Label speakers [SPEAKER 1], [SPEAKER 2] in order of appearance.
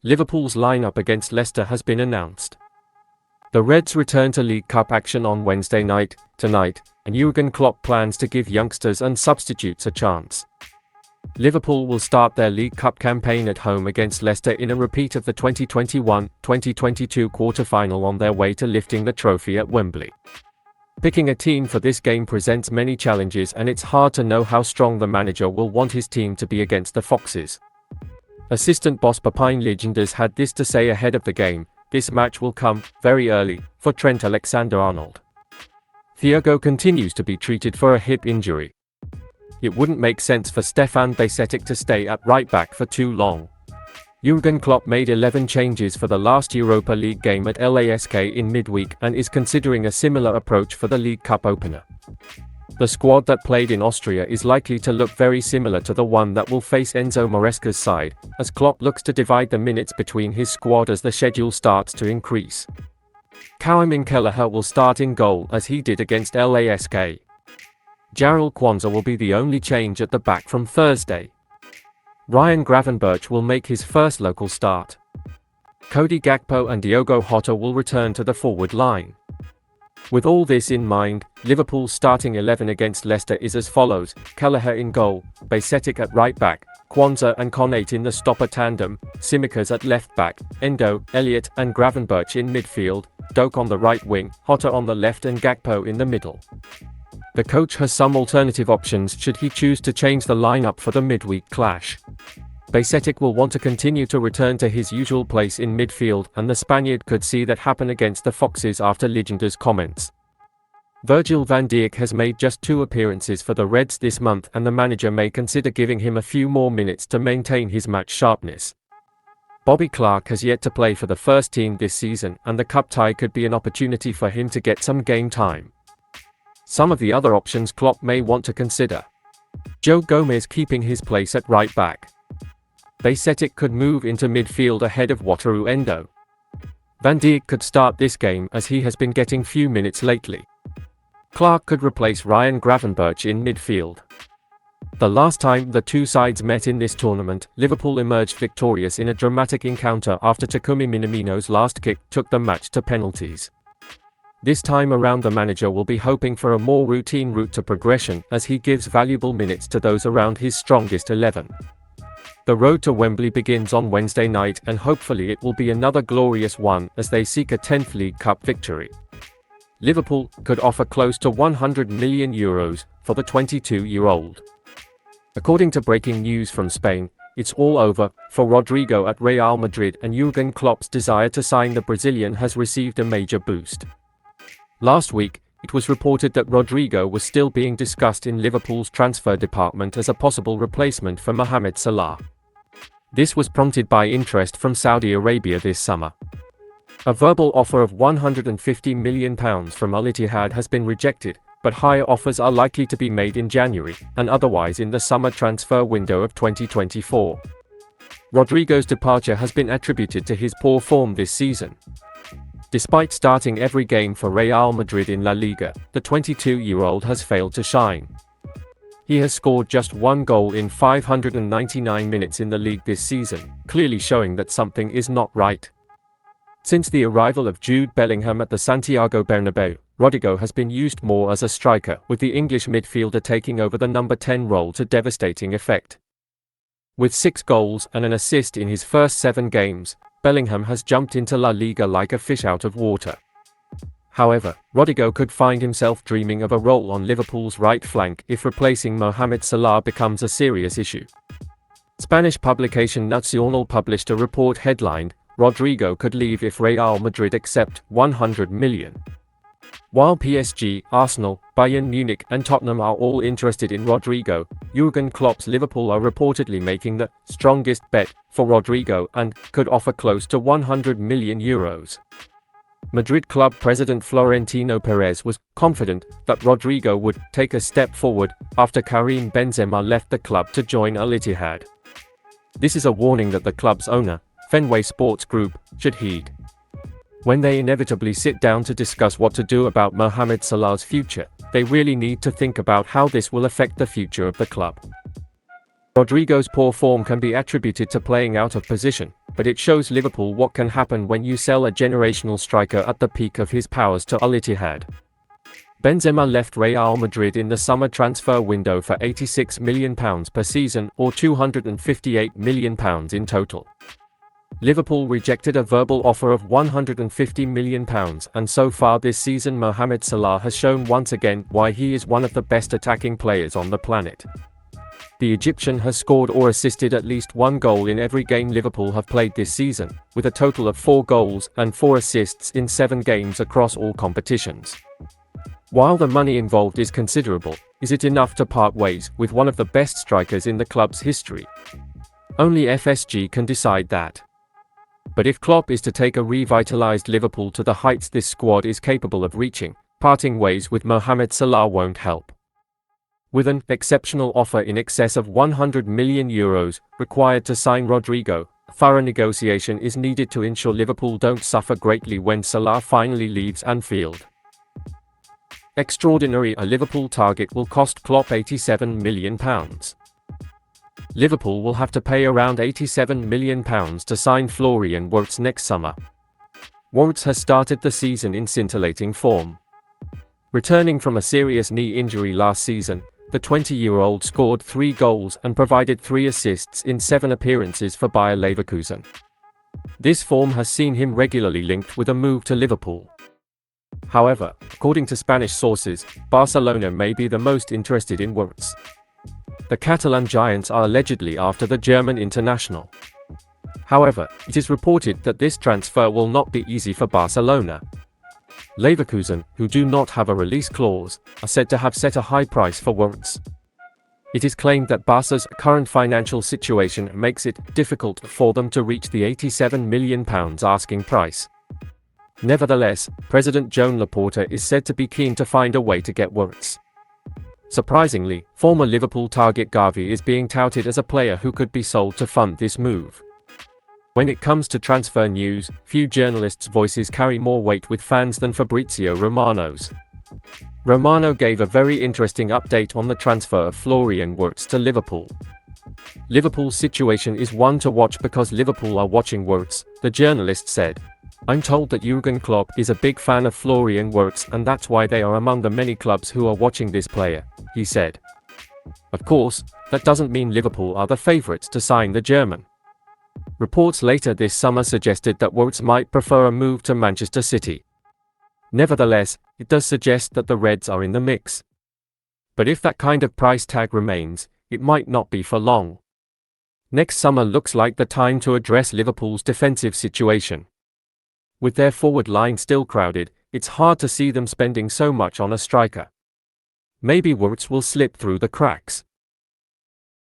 [SPEAKER 1] Liverpool's lineup against Leicester has been announced. The Reds return to League Cup action on Wednesday night, tonight, and Jürgen Klopp plans to give youngsters and substitutes a chance. Liverpool will start their League Cup campaign at home against Leicester in a repeat of the 2021-2022 quarter-final on their way to lifting the trophy at Wembley. Picking a team for this game presents many challenges, and it's hard to know how strong the manager will want his team to be against the Foxes. Assistant boss Pepijn Lijnders had this to say ahead of the game: "This match will come very early for Trent Alexander-Arnold. Thiago continues to be treated for a hip injury. It wouldn't make sense for Stefan Bajcetic to stay at right back for too long." Jürgen Klopp made 11 changes for the last Europa League game at LASK in midweek and is considering a similar approach for the League Cup opener. The squad that played in Austria is likely to look very similar to the one that will face Enzo Maresca's side, as Klopp looks to divide the minutes between his squad as the schedule starts to increase. Karim Kelleher will start in goal as he did against LASK. Jarell Quansah will be the only change at the back from Thursday. Ryan Gravenberch will make his first local start. Cody Gakpo and Diogo Jota will return to the forward line. With all this in mind, Liverpool's starting 11 against Leicester is as follows: Kelleher in goal, Bajcetic at right back, Quansah and Konate in the stopper tandem, Tsimikas at left back, Endo, Elliott and Gravenberch in midfield, Doak on the right wing, Jota on the left and Gakpo in the middle. The coach has some alternative options should he choose to change the lineup for the midweek clash. Bajcetic will want to continue to return to his usual place in midfield, and the Spaniard could see that happen against the Foxes after Lijnders' comments. Virgil van Dijk has made just 2 appearances for the Reds this month, and the manager may consider giving him a few more minutes to maintain his match sharpness. Bobby Clark has yet to play for the first team this season, and the cup tie could be an opportunity for him to get some game time. Some of the other options Klopp may want to consider: Joe Gomez keeping his place at right back. Bajcetic could move into midfield ahead of Wataru Endo. Van Dijk could start this game as he has been getting few minutes lately. Clark could replace Ryan Gravenberch in midfield. The last time the two sides met in this tournament, Liverpool emerged victorious in a dramatic encounter after Takumi Minamino's last kick took the match to penalties. This time around the manager will be hoping for a more routine route to progression as he gives valuable minutes to those around his strongest 11. The road to Wembley begins on Wednesday night, and hopefully it will be another glorious one as they seek a 10th League Cup victory. Liverpool could offer close to €100 million for the 22-year-old. According to breaking news from Spain, it's all over for Rodrigo at Real Madrid, and Jürgen Klopp's desire to sign the Brazilian has received a major boost. Last week, it was reported that Rodrigo was still being discussed in Liverpool's transfer department as a possible replacement for Mohamed Salah. This was prompted by interest from Saudi Arabia this summer. A verbal offer of £150 million from Al Ittihad has been rejected, but higher offers are likely to be made in January, and otherwise in the summer transfer window of 2024. Rodrigo's departure has been attributed to his poor form this season. Despite starting every game for Real Madrid in La Liga, the 22-year-old has failed to shine. He has scored just 1 goal in 599 minutes in the league this season, clearly showing that something is not right. Since the arrival of Jude Bellingham at the Santiago Bernabeu, Rodrigo has been used more as a striker, with the English midfielder taking over the number 10 role to devastating effect. With 6 goals and an assist in his first 7 games, Bellingham has jumped into La Liga like a fish out of water. However, Rodrigo could find himself dreaming of a role on Liverpool's right flank if replacing Mohamed Salah becomes a serious issue. Spanish publication Nacional published a report headlined, "Rodrigo could leave if Real Madrid accept $100 million." While PSG, Arsenal, Bayern Munich and Tottenham are all interested in Rodrigo, Jürgen Klopp's Liverpool are reportedly making the strongest bet for Rodrigo and could offer close to €100 million. Madrid club president Florentino Perez was confident that Rodrigo would take a step forward after Karim Benzema left the club to join Al Ittihad. This is a warning that the club's owner, Fenway Sports Group, should heed. When they inevitably sit down to discuss what to do about Mohamed Salah's future, they really need to think about how this will affect the future of the club. Rodrigo's poor form can be attributed to playing out of position, but it shows Liverpool what can happen when you sell a generational striker at the peak of his powers to Al Ittihad. Benzema left Real Madrid in the summer transfer window for £86 million per season, or £258 million in total. Liverpool rejected a verbal offer of £150 million, and so far this season Mohamed Salah has shown once again why he is one of the best attacking players on the planet. The Egyptian has scored or assisted at least one goal in every game Liverpool have played this season, with a total of 4 goals and 4 assists in 7 games across all competitions. While the money involved is considerable, is it enough to part ways with one of the best strikers in the club's history? Only FSG can decide that. But if Klopp is to take a revitalized Liverpool to the heights this squad is capable of reaching, parting ways with Mohamed Salah won't help. With an exceptional offer in excess of €100 million required to sign Rodrigo, thorough negotiation is needed to ensure Liverpool don't suffer greatly when Salah finally leaves Anfield. Extraordinary, a Liverpool target will cost Klopp £87 million. Liverpool will have to pay around £87 million to sign Florian Wirtz next summer. Wirtz has started the season in scintillating form. Returning from a serious knee injury last season, the 20-year-old scored 3 goals and provided 3 assists in 7 appearances for Bayer Leverkusen. This form has seen him regularly linked with a move to Liverpool. However, according to Spanish sources, Barcelona may be the most interested in Wirtz. The Catalan giants are allegedly after the German international. However, it is reported that this transfer will not be easy for Barcelona. Leverkusen, who do not have a release clause, are said to have set a high price for Wirtz. It is claimed that Barca's current financial situation makes it difficult for them to reach the £87 million asking price. Nevertheless, President Joan Laporta is said to be keen to find a way to get Wirtz. Surprisingly, former Liverpool target Gavi is being touted as a player who could be sold to fund this move. When it comes to transfer news, few journalists' voices carry more weight with fans than Fabrizio Romano's. Romano gave a very interesting update on the transfer of Florian Wirtz to Liverpool. Liverpool's situation is one to watch because Liverpool are watching Wirtz, the journalist said. I'm told that Jürgen Klopp is a big fan of Florian Wirtz and that's why they are among the many clubs who are watching this player, he said. Of course, that doesn't mean Liverpool are the favourites to sign the German. Reports later this summer suggested that Wirtz might prefer a move to Manchester City. Nevertheless, it does suggest that the Reds are in the mix. But if that kind of price tag remains, it might not be for long. Next summer looks like the time to address Liverpool's defensive situation. With their forward line still crowded, it's hard to see them spending so much on a striker. Maybe Wirtz will slip through the cracks.